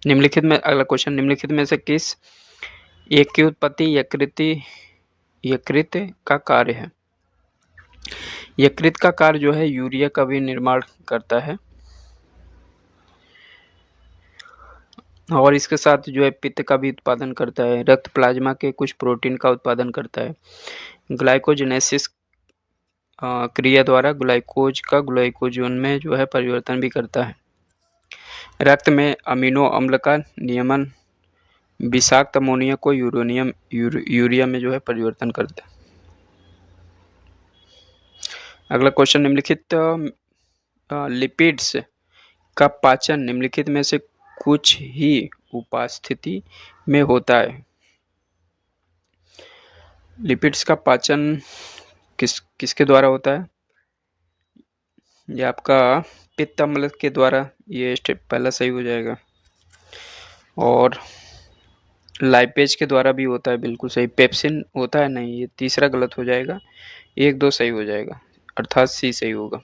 निम्नलिखित में अगला क्वेश्चन। निम्नलिखित में से किस एक की उत्पत्ति यकृत का कार्य है? यकृत का कार्य जो है यूरिया का भी निर्माण करता है और इसके साथ जो है पित्त का भी उत्पादन करता है, रक्त प्लाज्मा के कुछ प्रोटीन का उत्पादन करता है, ग्लाइकोजेनेसिस क्रिया द्वारा ग्लूकोज का ग्लूकोजोन में जो है परिवर्तन भी करता है, रक्त में अमीनो अम्ल का नियमन, विषाक्त अमोनिया को यूरिया में जो है परिवर्तन करता है। अगला क्वेश्चन। निम्नलिखित लिपिड्स का पाचन निम्नलिखित में से कुछ ही उपस्थिति में होता है? लिपिड्स का पाचन किसके द्वारा होता है? ये आपका पित्त अम्ल के द्वारा, ये स्टेप पहला सही हो जाएगा। और लाइपेज के द्वारा भी होता है, बिल्कुल सही। पेप्सिन होता है नहीं, ये तीसरा गलत हो जाएगा, 1 2 सही हो जाएगा, अर्थात सी सही होगा।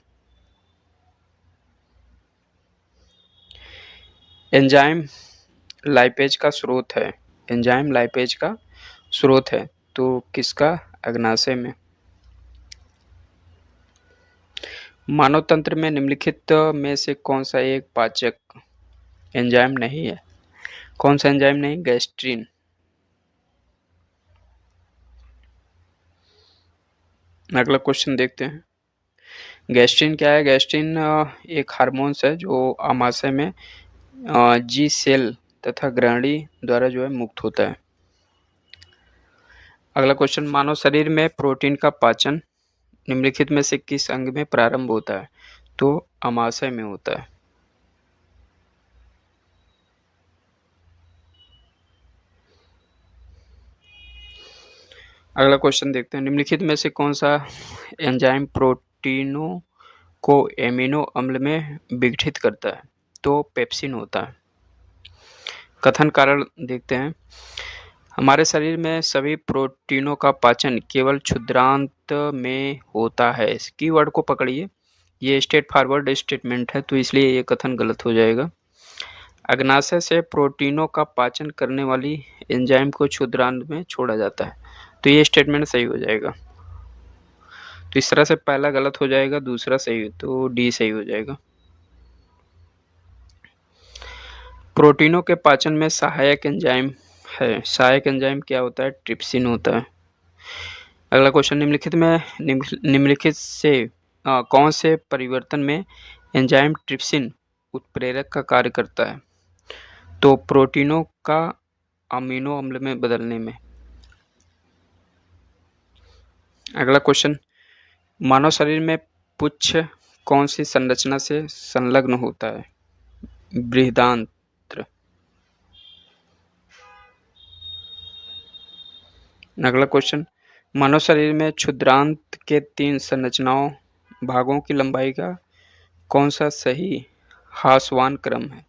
एंजाइम लाइपेज का स्रोत है, एंजाइम लाइपेज का स्रोत है, तो किसका? अग्नाशय में। मानव तंत्र में निम्नलिखित में से कौन सा एक पाचक एंजाइम नहीं है? कौन सा एंजाइम नहीं? गैस्ट्रिन। अगला क्वेश्चन देखते हैं। गैस्ट्रिन क्या है? गैस्ट्रिन एक हार्मोन्स है जो आमाशय में जी सेल तथा ग्रहणी द्वारा जो है मुक्त होता है। अगला क्वेश्चन, मानव शरीर में प्रोटीन का पाचन निम्नलिखित में से किस अंग में प्रारंभ होता है? तो अमाशय में होता है। अगला क्वेश्चन देखते हैं, निम्नलिखित में से कौन सा एंजाइम प्रोटीनों को एमिनो अम्ल में विघटित करता है? तो पेप्सिन होता है। कथन कारण देखते हैं, हमारे शरीर में सभी प्रोटीनों का पाचन केवल क्षुद्रांत में होता है। इस कीवर्ड को पकड़िए, ये स्ट्रेट फॉरवर्ड स्टेटमेंट है, तो इसलिए ये कथन गलत हो जाएगा। अग्नाशय से प्रोटीनों का पाचन करने वाली एंजाइम को क्षुद्रांत में छोड़ा जाता है, तो ये स्टेटमेंट सही हो जाएगा। तो इस तरह से पहला गलत हो जाएगा, दूसरा सही, तो डी सही हो जाएगा। प्रोटीनों के पाचन में सहायक एंजाइम है, सहायक एंजाइम क्या होता है? ट्रिप्सिन होता है। अगला क्वेश्चन, निम्नलिखित से कौन से परिवर्तन में एंजाइम ट्रिप्सिन उत्प्रेरक का कार्य करता है? तो प्रोटीनों का अमीनो अम्ल में बदलने में। अगला क्वेश्चन, मानव शरीर में पुच्छ कौन सी संरचना से संलग्न होता है? बृहदांत्र। अगला क्वेश्चन, मानव शरीर में क्षुद्रांत के 3 संरचनाओं भागों की लंबाई का कौन सा सही ह्रासवान क्रम है?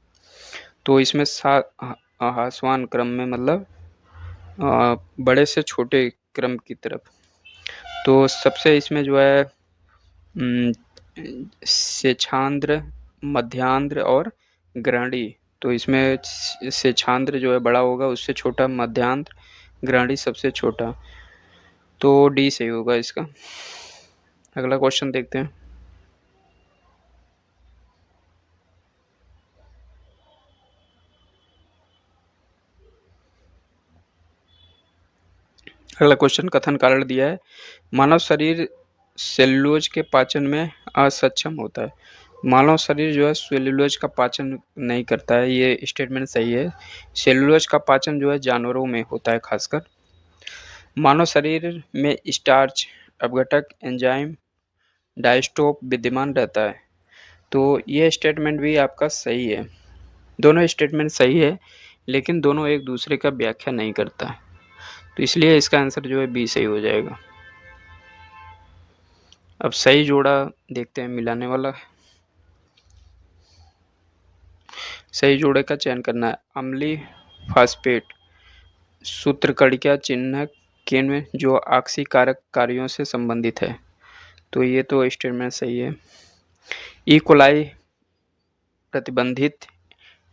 तो इसमें ह्रासवान क्रम में मतलब बड़े से छोटे क्रम की तरफ। तो सबसे इसमें जो है शेषांध्र, मध्यांध्र और ग्रहणी। तो इसमें शेषांध्र जो है बड़ा होगा, उससे छोटा मध्यांध्र, ग्रहणी सबसे छोटा, तो डी सही होगा इसका। अगला क्वेश्चन देखते हैं, अगला क्वेश्चन कथन कारण दिया है, मानव शरीर सेलुलोज के पाचन में असक्षम होता है। मानव शरीर जो है सेलुलोज का पाचन नहीं करता है, ये स्टेटमेंट सही है। सेलुलोज का पाचन जो है जानवरों में होता है खासकर। मानव शरीर में स्टार्च अपघटक एंजाइम डायस्टोप विद्यमान रहता है, तो ये स्टेटमेंट भी आपका सही है। दोनों स्टेटमेंट सही है, लेकिन दोनों एक दूसरे का व्याख्या नहीं करता, तो इसलिए इसका आंसर जो है बी सही हो जाएगा। अब सही जोड़ा देखते हैं मिलाने वाला। सही जोड़े का चयन करना है, अम्लीय फास्फेट सूत्रकणिका चिन्ह किन जो ऑक्सीकारक कार्यों से संबंधित है? तो ये तो स्टेटमेंट सही है। ई कोलाई प्रतिबंधित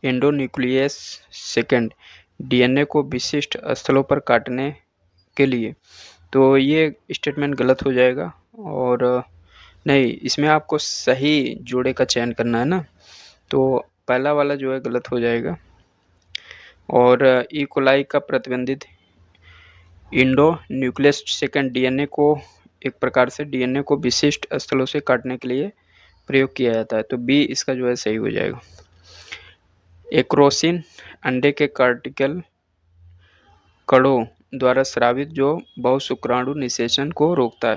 एंडोन्यूक्लियस सेकेंड डीएनए को विशिष्ट स्थलों पर काटने के लिए, तो ये स्टेटमेंट गलत हो जाएगा। और नहीं, इसमें आपको सही जोड़े का चयन करना है ना, तो पहला वाला जो है गलत हो जाएगा। और ई कोलाई का प्रतिबंधित एंडोन्यूक्लियस सेकेंड डीएनए को एक प्रकार से डीएनए को विशिष्ट स्थलों से काटने के लिए प्रयोग किया जाता है, तो बी इसका जो है सही हो जाएगा। एक्रोसिन अंडे के कार्टिकल कणों द्वारा स्रावित जो बहुशुक्राणु निषेचन को रोकता है,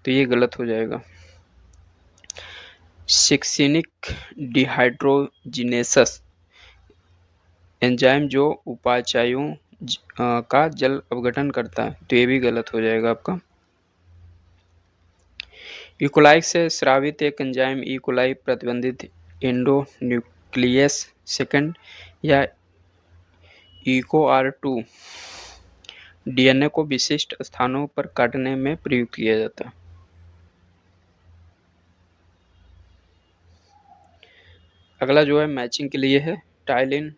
तो ये गलत हो जाएगा। सिक्सिनिक डिहाइड्रोजिनेसस एंजाइम जो उपापचयों का जल अपघटन करता है, तो ये भी गलत हो जाएगा आपका। इकोलाई से स्रावित एक एंजाइम ई कोलाई प्रतिबंधित एंडोन्यूक्लियस सेकेंड या EcoR2 डीएनए को विशिष्ट स्थानों पर काटने में प्रयुक्त किया जाता है। अगला जो है मैचिंग के लिए है, टाइलिन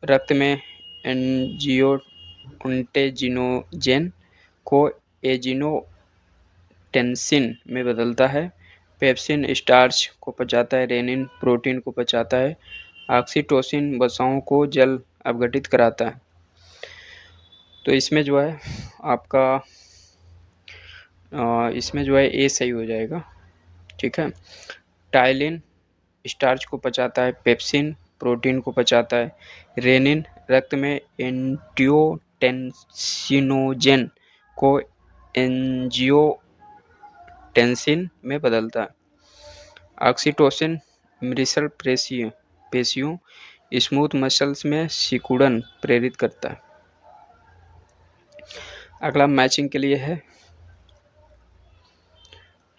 रक्त में एंजियोटेंजिनोजेन को एजिनोटेंसिन में बदलता है, पेप्सिन स्टार्च को पचाता है, रेनिन प्रोटीन को पचाता है, ऑक्सीटोसिन वसाओं को जल अपघटित कराता है। तो इसमें जो है आपका इसमें जो है ए सही हो जाएगा, ठीक है। टाइलिन स्टार्च को पचाता है, पेप्सिन प्रोटीन को पचाता है, रेनिन रक्त में एंजियोटेंसिनोजेन को एंजियोटेंसिन में बदलता है। ऑक्सीटोसिन मृषल पेशियों स्मूथ मसल्स में सिकुड़न प्रेरित करता है। अगला मैचिंग के लिए है,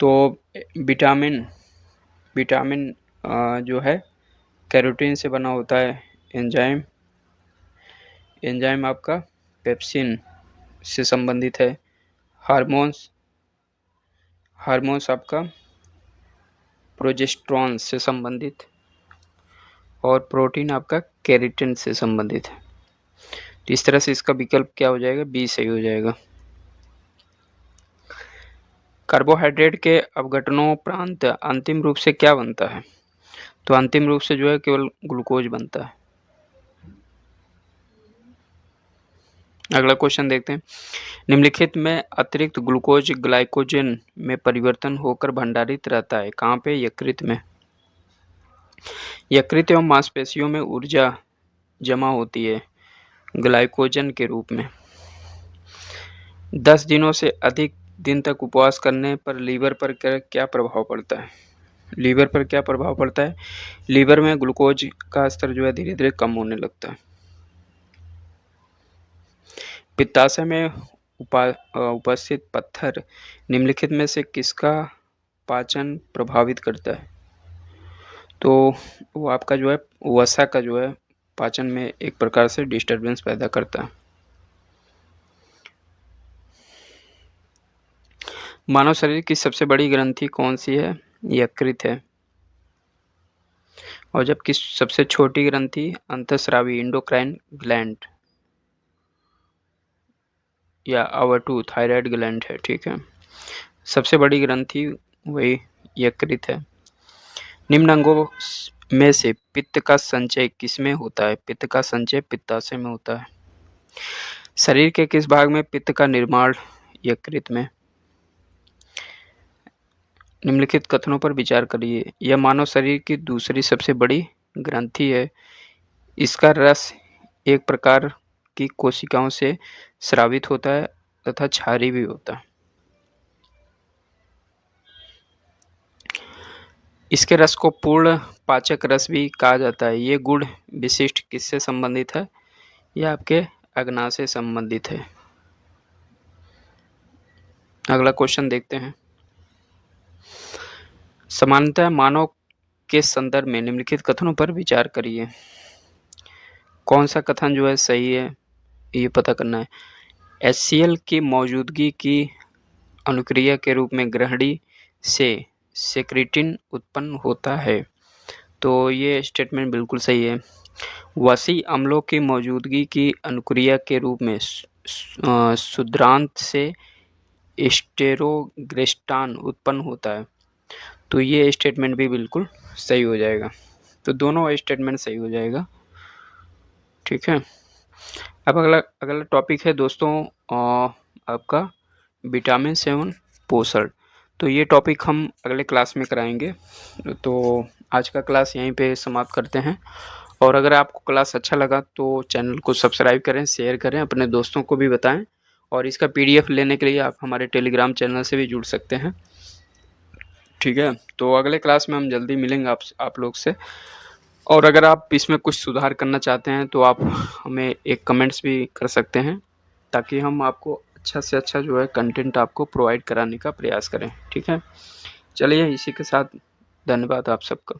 तो विटामिन जो है कैरोटीन से बना होता है। एंजाइम आपका पेप्सिन से संबंधित है। हार्मोन्स आपका प्रोजेस्टेरॉन से संबंधित, और प्रोटीन आपका केराटिन से संबंधित है। तो इस तरह से इसका विकल्प क्या हो जाएगा, बी सही हो जाएगा। कार्बोहाइड्रेट के अपघटनोपरांत अंतिम रूप से क्या बनता है? तो अंतिम रूप से जो है केवल ग्लूकोज बनता है। अगला क्वेश्चन देखते हैं। निम्नलिखित में अतिरिक्त ग्लूकोज ग्लाइकोजन में परिवर्तन होकर भंडारित रहता है, कहाँ पे? यकृत में। यकृत एवं मांसपेशियों में ऊर्जा जमा होती है ग्लाइकोजन के रूप में। 10 दिनों से अधिक दिन तक उपवास करने पर लीवर पर क्या प्रभाव पड़ता है? लीवर पर क्या प्रभाव पड़ता है? लीवर में ग्लूकोज का स्तर जो है धीरे धीरे कम होने लगता है। पित्ताशय में उपस्थित पत्थर निम्नलिखित में से किसका पाचन प्रभावित करता है? तो वो आपका जो है वसा का जो है पाचन में एक प्रकार से डिस्टरबेंस पैदा करता है। मानव शरीर की सबसे बड़ी ग्रंथि कौन सी है? यकृत है। और जबकि सबसे छोटी ग्रंथि अंतःस्रावी इंडोक्राइन ग्लैंड या अवर2 थायराइड ग्लैंड है। ठीक है, सबसे बड़ी ग्रंथि वही यकृत है। निम्न अंगों में से पित्त का संचय किसमें होता है? पित्त का संचय पित्ताशय में होता है। शरीर के किस भाग में पित्त का निर्माण? यकृत में। निम्नलिखित कथनों पर विचार करिए। यह मानव शरीर की दूसरी सबसे बड़ी ग्रंथि है। इसका रस एक प्रकार की कोशिकाओं से स्रावित होता है तथा क्षारी भी होता है। इसके रस को पूर्ण पाचक रस भी कहा जाता है। ये गुण विशिष्ट किससे संबंधित है? यह आपके अग्नाशय से संबंधित है। अगला क्वेश्चन देखते हैं। समानतः मानव के संदर्भ में निम्नलिखित कथनों पर विचार करिए। कौन सा कथन जो है सही है ये पता करना है। HCl की मौजूदगी की अनुक्रिया के रूप में ग्रहणी से सेक्रेटिन उत्पन्न होता है। तो ये स्टेटमेंट बिल्कुल सही है। वसी अम्लों की मौजूदगी की अनुक्रिया के रूप में क्षुद्रांत से स्टेरोग्रेस्टान उत्पन्न होता है। तो ये स्टेटमेंट भी बिल्कुल सही हो जाएगा। तो दोनों स्टेटमेंट सही हो जाएगा। ठीक है, अब अगला टॉपिक है दोस्तों आपका विटामिन 7 पोषण। तो ये टॉपिक हम अगले क्लास में कराएंगे। तो आज का क्लास यहीं पे समाप्त करते हैं। और अगर आपको क्लास अच्छा लगा तो चैनल को सब्सक्राइब करें, शेयर करें, अपने दोस्तों को भी बताएं। और इसका PDF लेने के लिए आप हमारे टेलीग्राम चैनल से भी जुड़ सकते हैं। ठीक है, तो अगले क्लास में हम जल्दी मिलेंगे आप लोग से। और अगर आप इसमें कुछ सुधार करना चाहते हैं तो आप हमें एक कमेंट्स भी कर सकते हैं, ताकि हम आपको अच्छा से अच्छा जो है कंटेंट आपको प्रोवाइड कराने का प्रयास करें। ठीक है, चलिए इसी के साथ धन्यवाद आप सबका।